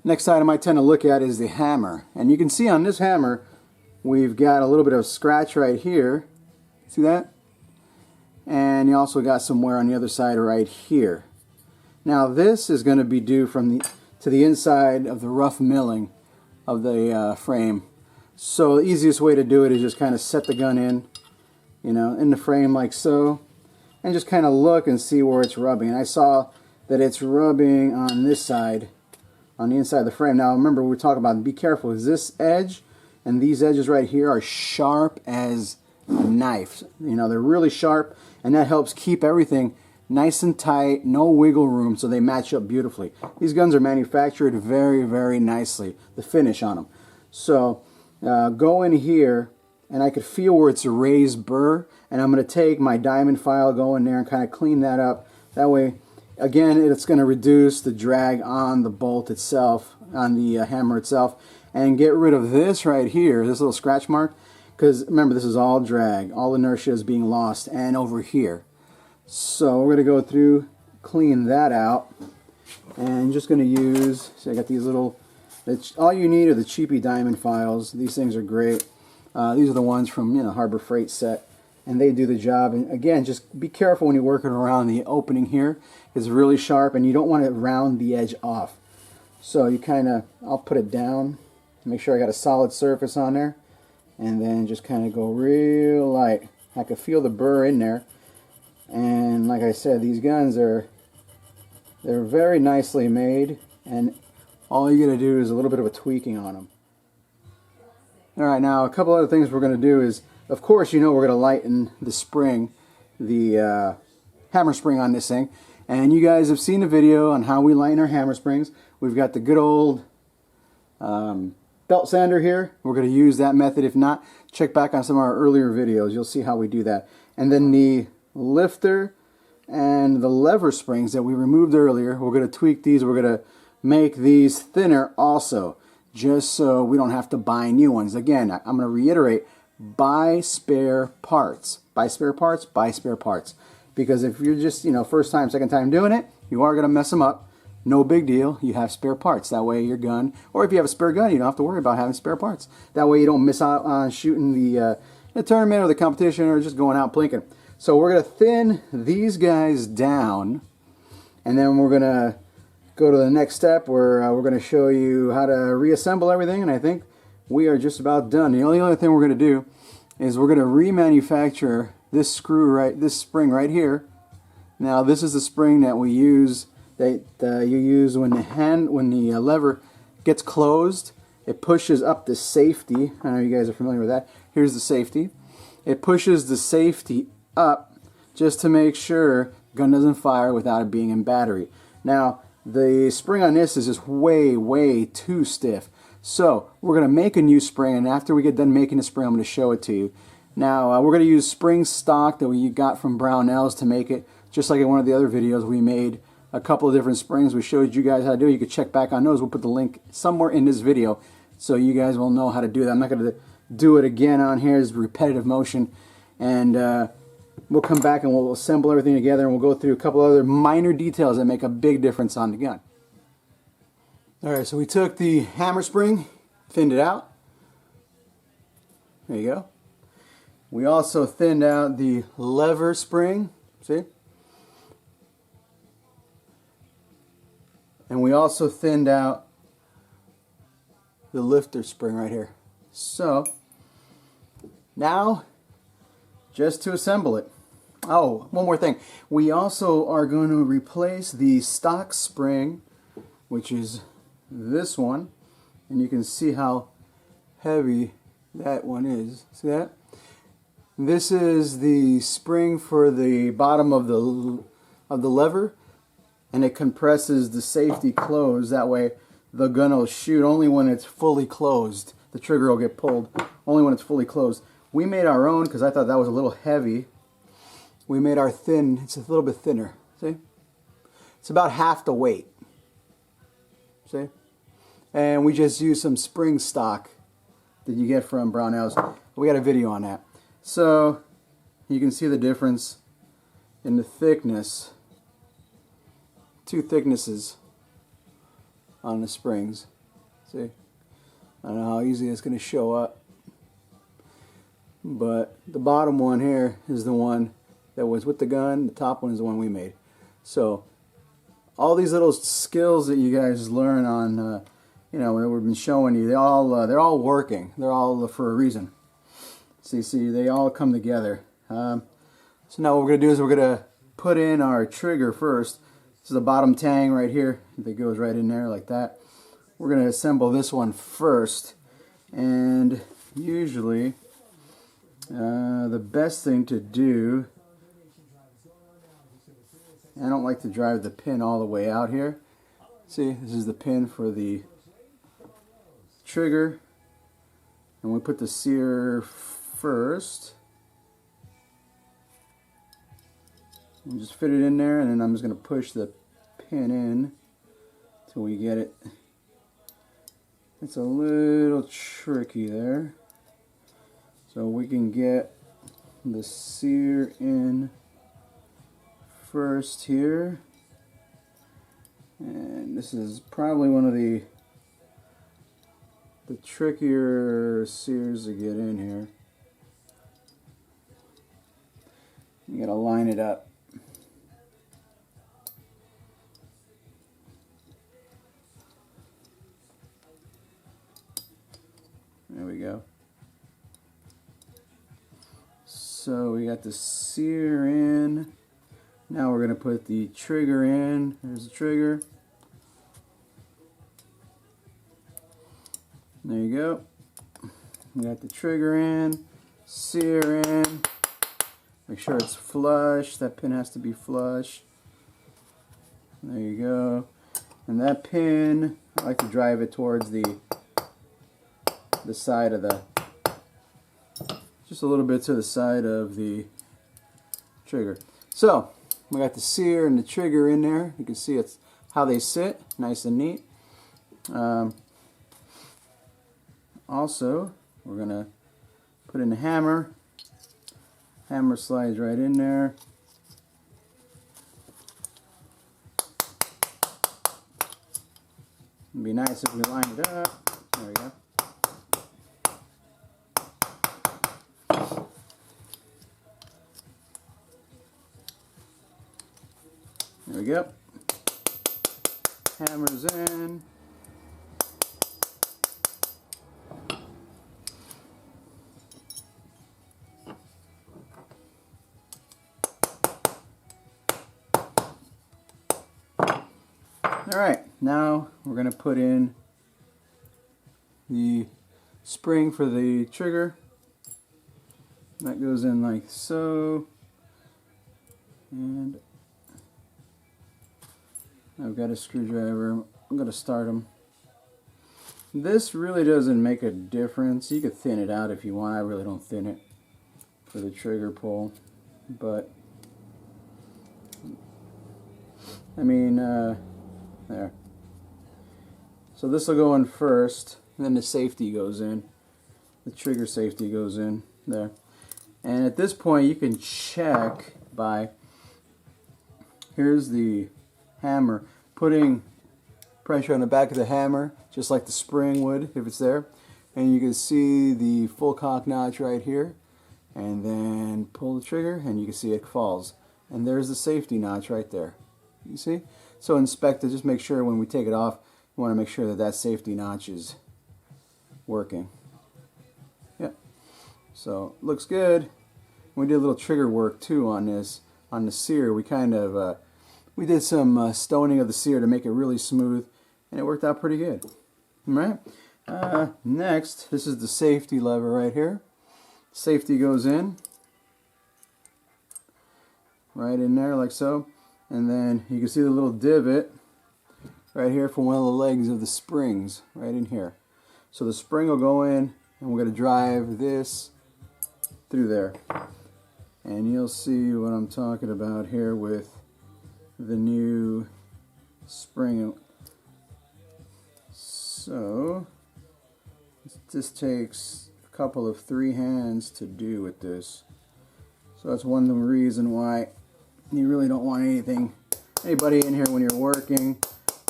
Next item I tend to look at is the hammer. And you can see on this hammer, we've got a little bit of scratch right here. See that? And you also got some wear on the other side right here. Now this is going to be due from to the inside of the rough milling of the frame. So the easiest way to do it is just kind of set the gun in, in the frame like so, and just kind of look and see where it's rubbing. And I saw that it's rubbing on this side, on the inside of the frame. Now remember, we were talking about, be careful, because this edge and these edges right here are sharp as a knife. They're really sharp, and that helps keep everything nice and tight, no wiggle room, so they match up beautifully. These guns are manufactured very, very nicely, the finish on them. So go in here, and I could feel where it's a raised burr, and I'm going to take my diamond file, go in there and kind of clean that up. That way, again, it's going to reduce the drag on the bolt itself, on the hammer itself, and get rid of this right here, this little scratch mark, because remember, this is all drag, all inertia is being lost, and over here. So we're going to go through, clean that out, and just going to use, so I got these little, all you need are the cheapy diamond files. These things are great. These are the ones from Harbor Freight set, and they do the job. And again, just be careful when you're working around the opening here. It's really sharp, and you don't want to round the edge off. So you kind of, I'll put it down, make sure I got a solid surface on there, and then just kind of go real light. I can feel the burr in there. And like I said, these guns they're very nicely made, and all you gotta do is a little bit of a tweaking on them. Alright, now a couple other things we're going to do is, of course, we're going to lighten the spring, the hammer spring on this thing. And you guys have seen the video on how we lighten our hammer springs. We've got the good old belt sander here. We're going to use that method. If not, check back on some of our earlier videos. You'll see how we do that. And then the lifter and the lever springs that we removed earlier, we're going to tweak these. We're going to make these thinner also, just so we don't have to buy new ones. Again, I'm going to reiterate, buy spare parts. Buy spare parts, buy spare parts. Because if you're just, first time, second time doing it, you are going to mess them up. No big deal. You have spare parts. That way your gun, or if you have a spare gun, you don't have to worry about having spare parts. That way you don't miss out on shooting the tournament or the competition, or just going out plinking. So we're going to thin these guys down, and then we're going to go to the next step where we're going to show you how to reassemble everything, and I think we are just about done. The only other thing we're going to do is we're going to remanufacture this this spring right here. Now this is the spring that we use, that you use when the lever gets closed. It pushes up the safety. I know you guys are familiar with that. Here's the safety. It pushes the safety up just to make sure the gun doesn't fire without it being in battery. Now the spring on this is just way too stiff. So we're going to make a new spring, and after we get done making the spring, I'm going to show it to you. Now we're going to use spring stock that we got from Brownells to make it, just like in one of the other videos we made a couple of different springs. We showed you guys how to do it. You can check back on those. We'll put the link somewhere in this video so you guys will know how to do that. I'm not going to do it again on here. It's repetitive motion, and we'll come back and we'll assemble everything together, and we'll go through a couple other minor details that make a big difference on the gun. Alright, so we took the hammer spring, thinned it out. There you go. We also thinned out the lever spring, see? And we also thinned out the lifter spring right here. So, now, just to assemble it. Oh, one more thing. We also are going to replace the stock spring, which is this one, and you can see how heavy that one is. See that? This is the spring for the bottom of the lever, and it compresses the safety closed. That way the gun will shoot only when it's fully closed. The trigger will get pulled only when it's fully closed. We made our own because I thought that was a little heavy. We made our thin, it's a little bit thinner. See? It's about half the weight. See? And we just used some spring stock that you get from Brownells. We got a video on that. So you can see the difference in the thickness. Two thicknesses on the springs. See? I don't know how easy it's going to show up. But the bottom one here is the one that was with the gun. The top one is the one we made. So all these little skills that you guys learn on, you know, that we've been showing you, they're all working. They're all for a reason. See, they all come together. So now what we're going to do is we're going to put in our trigger first. This is the bottom tang right here that goes right in there like that. We're going to assemble this one first, and usually the best thing to do, I don't like to drive the pin all the way out here. See, this is the pin for the trigger, and we put the sear first. And just fit it in there, and then I'm just going to push the pin in till we get it. It's a little tricky there. So we can get the sear in first here. And this is probably one of the trickier sears to get in here. You gotta line it up. There we go. So we got the sear in. Now we're going to put the trigger in. There's the trigger. There you go. We got the trigger in, sear in. Make sure it's flush. That pin has to be flush. There you go. And that pin, I like to drive it towards the side of the, just a little bit to the side of the trigger. So we got the sear and the trigger in there. You can see it's how they sit, nice and neat. Also, we're gonna put in the hammer. Hammer slides right in there. It'd be nice if we lined it up. There we go. There we go. Hammers in. Alright, now we're going to put in the spring for the trigger. That goes in like so. And I've got a screwdriver. I'm going to start them. This really doesn't make a difference. You could thin it out if you want. I really don't thin it for the trigger pull. But, I mean, there. So this will go in first, and then the safety goes in. The trigger safety goes in there. And at this point you can check by, here's the hammer, putting pressure on the back of the hammer, just like the spring would if it's there. And you can see the full cock notch right here. And then pull the trigger, and you can see it falls. And there's the safety notch right there. You see? So inspect it, just make sure when we take it off, you want to make sure that that safety notch is working. Yep. So looks good. We did a little trigger work too on this, on the sear. We kind of we did some stoning of the sear to make it really smooth, and it worked out pretty good. All right. Next, this is the safety lever right here. Safety goes in, right in there like so. And then you can see the little divot right here for one of the legs of the springs, right in here. So the spring will go in, and we're going to drive this through there. And you'll see what I'm talking about here with the new spring. So this takes a couple of free hands to do with this. So that's one reason why you really don't want anybody in here when you're working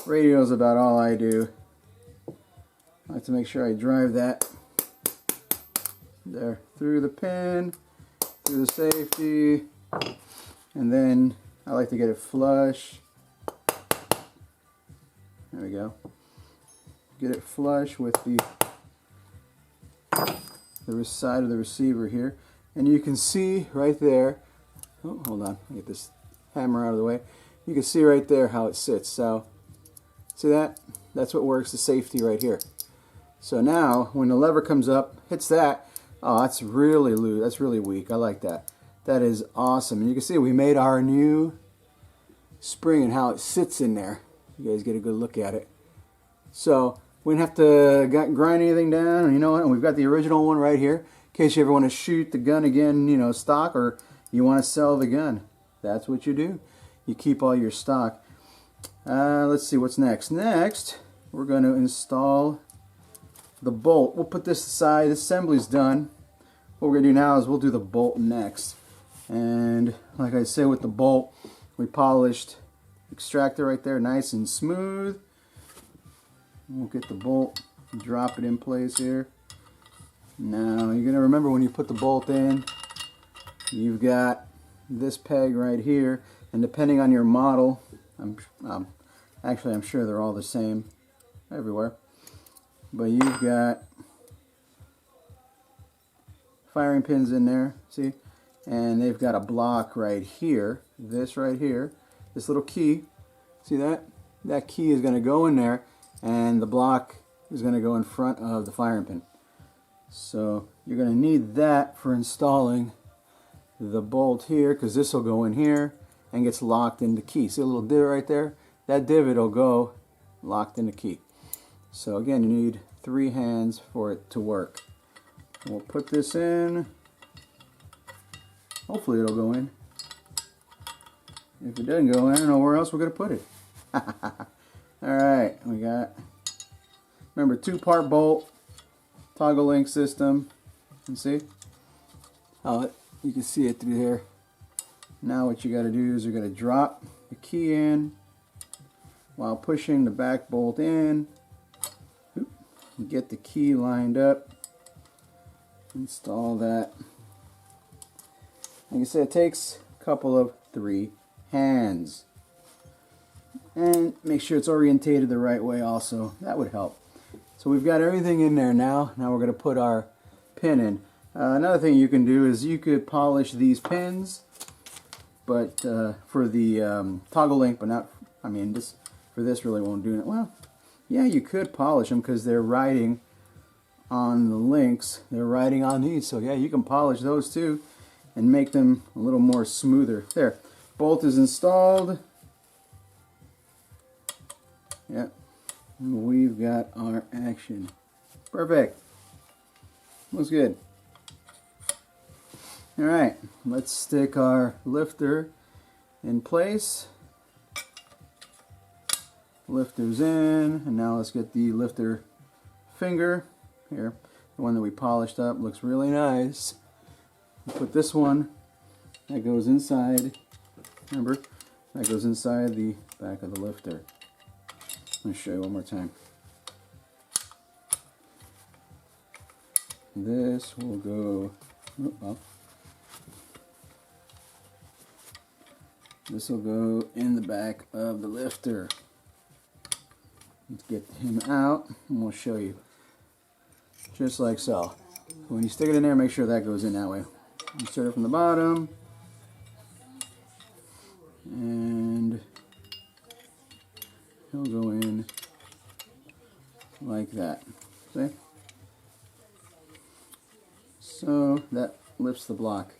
radio is about all I do. I like to make sure I drive that there through the pin, through the safety, and then I like to get it flush. There we go. Get it flush with the side of the receiver here, and you can see right there. Oh, hold on, get this hammer out of the way. You can see right there how it sits. So see that? That's what works, the safety right here. So now when the lever comes up, hits that. Oh, that's really loose. That's really weak. I like that. That is awesome. And you can see we made our new spring and how it sits in there. You guys get a good look at it. So we didn't have to grind anything down. And you know what? And we've got the original one right here in case you ever want to shoot the gun again, you know, stock, or you want to sell the gun. That's what you do. You keep all your stock. Let's see what's next. Next, we're going to install the bolt. We'll put this aside. The assembly's done. What we're going to do now is we'll do the bolt next. And like I said, with the bolt, we polished the extractor right there, nice and smooth. We'll get the bolt, drop it in place here. Now you're going to remember when you put the bolt in, you've got this peg right here, and depending on your model, actually I'm sure they're all the same everywhere, but you've got firing pins in there, see, and they've got a block right here, this right here, this little key, see that? That key is going to go in there, and the block is going to go in front of the firing pin. So you're going to need that for installing the bolt here, because this will go in here and gets locked in the key. See a little divot right there? That divot will go locked in the key. So again, you need 3 hands for it to work. We'll put this in. Hopefully it'll go in. If it doesn't go in, I don't know where else we're going to put it. Alright, we got, remember, 2-part bolt, toggle link system. You see how you can see it through here. Now what you got to do is you're going to drop the key in while pushing the back bolt in. Get the key lined up. Install that. Like I said, it takes a couple of 3 hands. And make sure it's orientated the right way also. That would help. So we've got everything in there now. Now we're going to put our pin in. Another thing you can do is you could polish these pins, but for the toggle link, but not, I mean, this for this really won't do it. Well, yeah, you could polish them because they're riding on the links. They're riding on these, so yeah, you can polish those too and make them a little more smoother. There, bolt is installed. Yep, and we've got our action. Perfect. Looks good. Alright, let's stick our lifter in place. Lifter's in, and now let's get the lifter finger here. The one that we polished up looks really nice. We'll put this one, that goes inside, remember, that goes inside the back of the lifter. Let me show you one more time. This will go, oh, well, this will go in the back of the lifter. Let's get him out and we'll show you. Just like so. When you stick it in there, make sure that goes in that way. Insert it from the bottom. And he'll go in like that. See? So that lifts the block.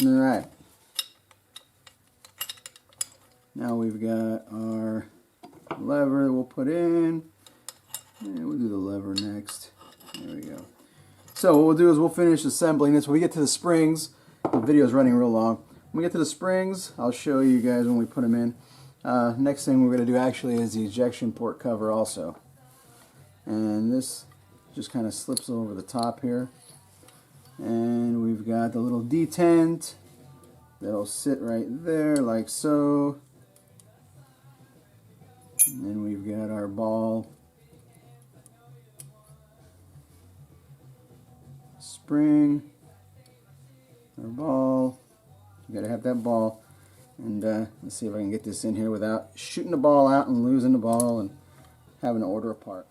Alright. Now we've got our lever we'll put in. And we'll do the lever next. There we go. So what we'll do is we'll finish assembling this. When we get to the springs, the video is running real long. When we get to the springs, I'll show you guys when we put them in. Next thing we're going to do actually is the ejection port cover also. And this just kind of slips over the top here. And we've got the little detent that'll sit right there like so. And then we've got our ball spring, our ball. You gotta have that ball. And let's see if I can get this in here without shooting the ball out and losing the ball and having to order a part.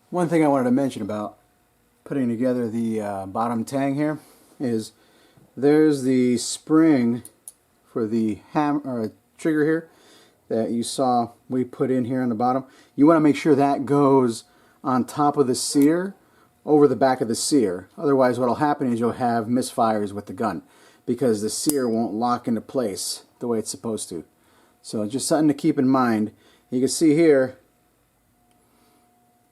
One thing I wanted to mention about putting together the bottom tang here is there's the spring for the trigger here that you saw we put in here on the bottom. You want to make sure that goes on top of the sear over the back of the sear. Otherwise what will happen is you'll have misfires with the gun because the sear won't lock into place the way it's supposed to. So just something to keep in mind. You can see here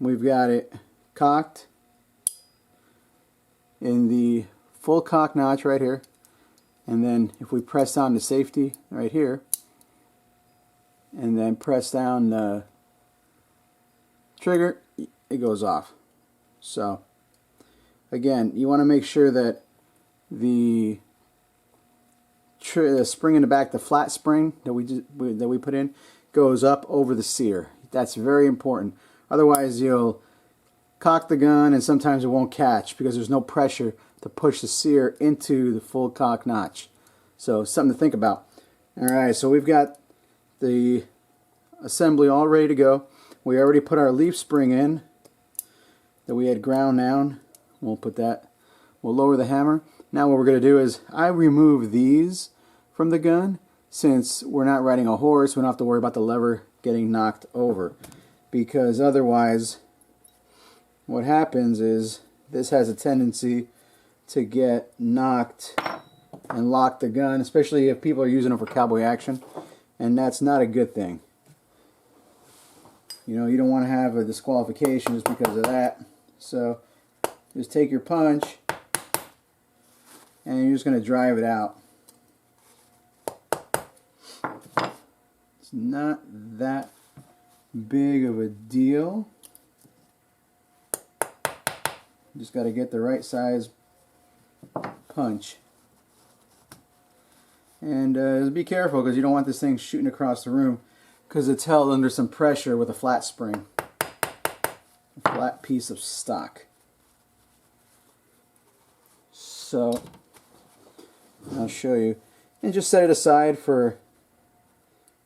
we've got it cocked in the full cock notch right here, and then if we press down the safety right here and then press down the trigger, it goes off. So again, you want to make sure that the spring in the back, the flat spring that we put in, goes up over the sear. That's very important. Otherwise you'll cock the gun and sometimes it won't catch because there's no pressure to push the sear into the full cock notch. So something to think about. Alright, so we've got the assembly all ready to go. We already put our leaf spring in that we had ground down. We'll put that. We'll lower the hammer. Now what we're going to do is I remove these from the gun since we're not riding a horse. We don't have to worry about the lever getting knocked over, because otherwise what happens is this has a tendency to get knocked and lock the gun, especially if people are using it for cowboy action, and that's not a good thing. You know, you don't want to have a disqualification just because of that. So just take your punch and you're just going to drive it out. It's not that big of a deal. Just got to get the right size punch. And be careful because you don't want this thing shooting across the room because it's held under some pressure with a flat spring. A flat piece of stock. So I'll show you. And just set it aside for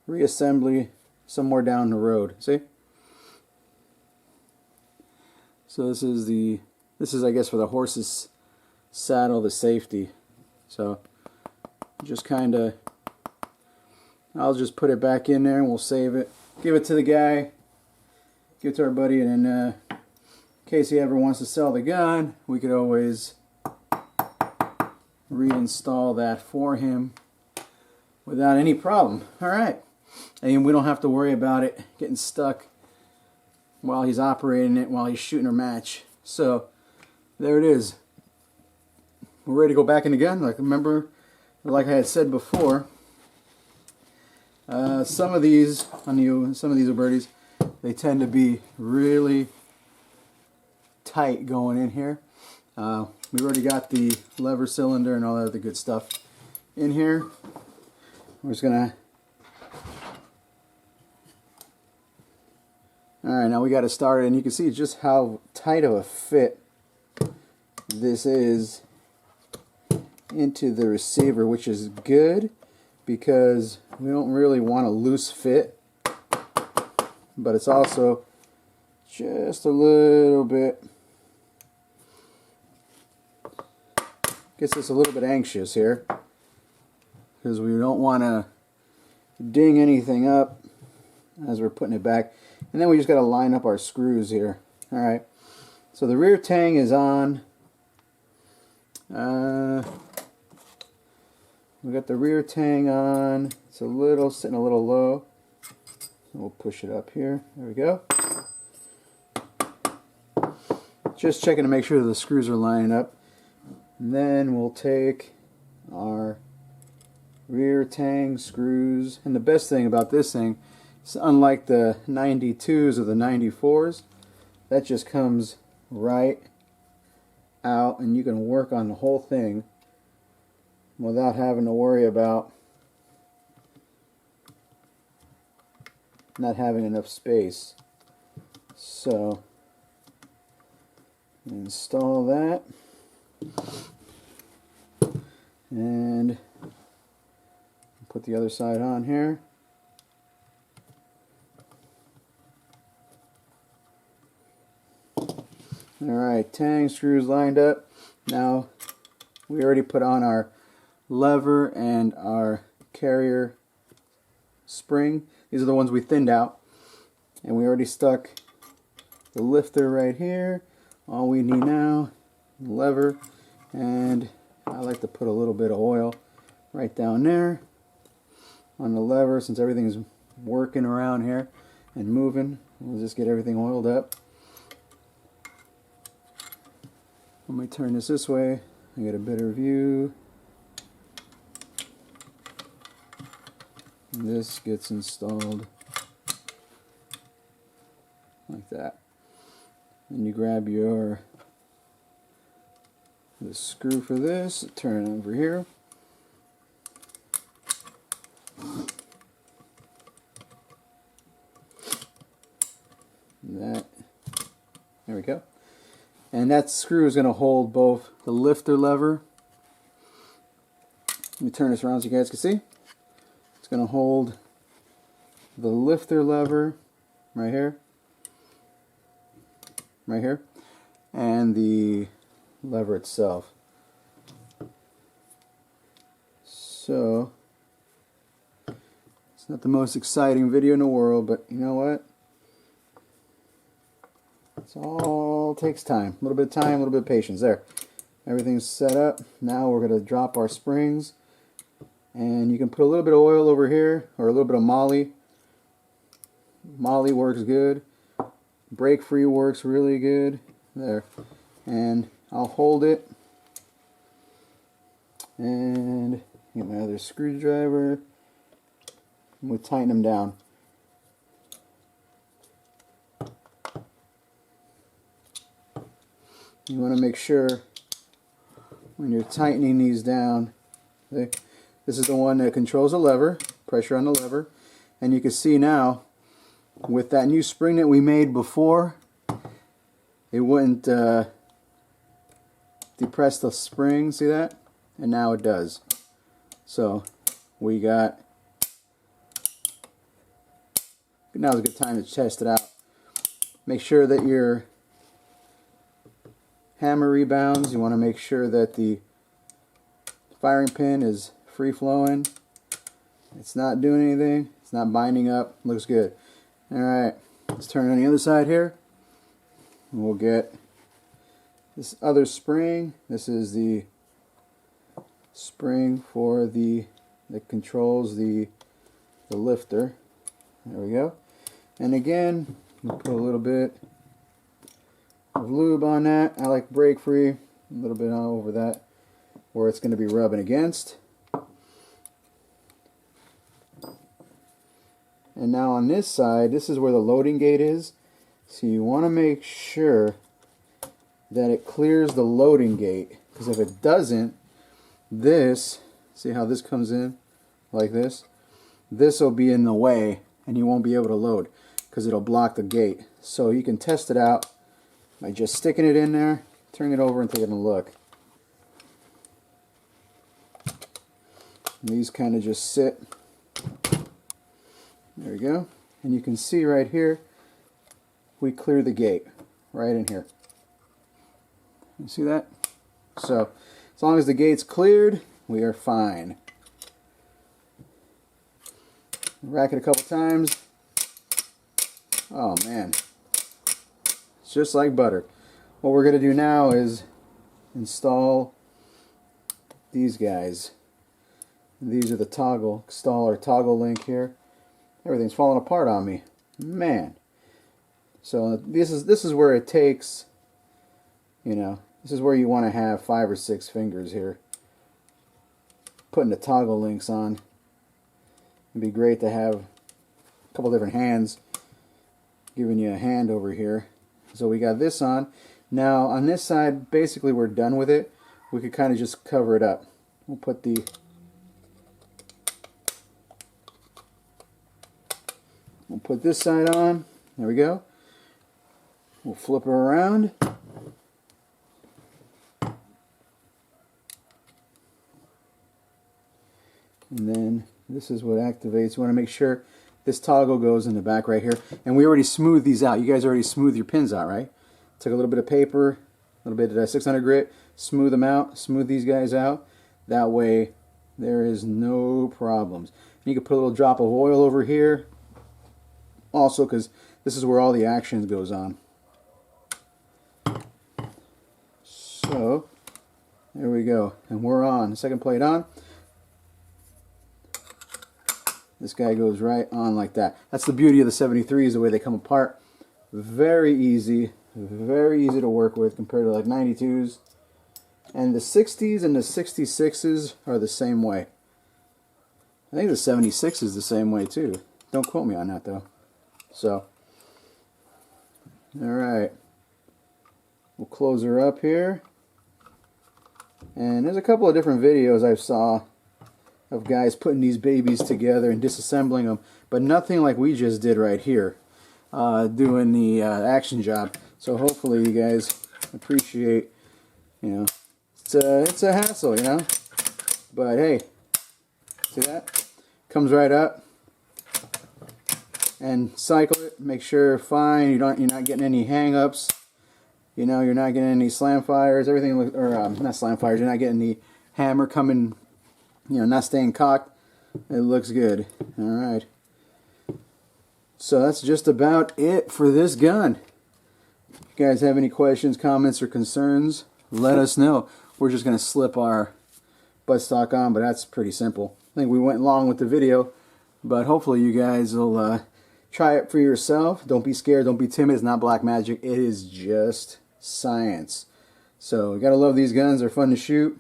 reassembly somewhere down the road. See? So this is I guess for the horse's saddle, the safety. So just kind of, I'll just put it back in there and we'll save it. Give it to the guy, give it to our buddy, and then in case he ever wants to sell the gun, we could always reinstall that for him without any problem. Alright, and we don't have to worry about it getting stuck while he's operating it, while he's shooting a match. So there it is. We're ready to go back in the gun. Like I had said before, some of these Ubertis, they tend to be really tight going in here. We've already got the lever cylinder and all that other good stuff in here. We're just gonna. Alright, now we got to start it, and you can see just how tight of a fit this is into the receiver, which is good because we don't really want a loose fit, but it's also just a little bit, gets us a little bit anxious here because we don't want to ding anything up as we're putting it back. And then we just got to line up our screws here. Alright, so the rear tang is on. We got the rear tang on. It's sitting a little low. We'll push it up here. There we go. Just checking to make sure the screws are lining up. And then we'll take our rear tang screws. And the best thing about this thing is, unlike the 92s or the 94s, that just comes right out and you can work on the whole thing without having to worry about not having enough space. So install that, and put the other side on here. Alright, tang screws lined up. Now we already put on our lever and our carrier spring. These are the ones we thinned out. And we already stuck the lifter right here. All we need now, lever, and I like to put a little bit of oil right down there on the lever, since everything's working around here and moving. We'll just get everything oiled up. Let me turn this way, I get a better view. And this gets installed like that. Then you grab the screw for this, turn it over here. That, there we go. And that screw is going to hold both the lifter lever. Let me turn this around so you guys can see. It's going to hold the lifter lever right here, and the lever itself. So it's not the most exciting video in the world, but you know what? It's all takes time. A little bit of time, a little bit of patience. There. Everything's set up. Now we're going to drop our springs. And you can put a little bit of oil over here, or a little bit of Molly. Molly works good. Break free works really good. There. And I'll hold it. And get my other screwdriver. And we'll tighten them down. You want to make sure when you're tightening these down, this is the one that controls the lever, pressure on the lever, and you can see now with that new spring that we made before, it wouldn't depress the spring, see that? And now it does. So we got, now's a good time to test it out. Make sure that your hammer rebounds. You want to make sure that the firing pin is free flowing. It's not doing anything. It's not binding up. Looks good. Alright, let's turn it on the other side here. And we'll get this other spring. This is the spring for that controls the lifter. There we go. And again, we'll put a little bit of lube on that. I like break free, a little bit all over that where it's going to be rubbing against. And now on this side, this is where the loading gate is. So you want to make sure that it clears the loading gate, because if it doesn't, this, see how this comes in like this? This will be in the way and you won't be able to load because it'll block the gate. So you can test it out by just sticking it in there, turning it over and taking a look. And these kind of just sit. There we go. And you can see right here, we clear the gate right in here. You see that? So as long as the gate's cleared, we are fine. Rack it a couple times. Oh man, it's just like butter. What we're going to do now is install these guys. These are the toggle, install our toggle link here. Everything's falling apart on me, man. So this is where it takes, you know, this is where you want to have 5 or 6 fingers here. Putting the toggle links on. It'd be great to have a couple different hands giving you a hand over here. So we got this on. Now on this side, basically we're done with it. We could kind of just cover it up. We'll put the We'll put this side on. There we go. We'll flip her around. And then this is what activates. You want to make sure this toggle goes in the back right here. And we already smoothed these out. You guys already smoothed your pins out, right? Took a little bit of paper, a little bit of 600 grit, smooth them out, smooth these guys out. That way there is no problems. And you can put a little drop of oil over here also, because this is where all the action goes on. So there we go. And we're on. Second plate on. This guy goes right on like that. That's the beauty of the 73s, the way they come apart. Very easy to work with compared to like 92s. And the 60s and the 66s are the same way. I think the 76 is the same way too. Don't quote me on that though. So, alright. We'll close her up here. And there's a couple of different videos I saw of guys putting these babies together and disassembling them, but nothing like we just did right here, doing the action job. So hopefully you guys appreciate, you know, it's a hassle, you know, but hey, see that? Comes right up, and cycle it. Make sure fine. You're not getting any hang-ups. You know, you're not getting any slam fires. Everything, or not slam fires. You're not getting the hammer coming. You know, not staying cocked. It looks good. All right. So that's just about it for this gun. If you guys have any questions, comments, or concerns, let us know. We're just going to slip our buttstock on, but that's pretty simple. I think we went long with the video, but hopefully you guys will try it for yourself. Don't be scared. Don't be timid. It's not black magic. It is just science. So you got to love these guns. They're fun to shoot,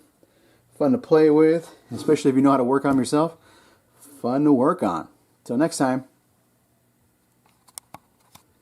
fun to play with, especially if you know how to work on them yourself. Fun to work on. Till next time.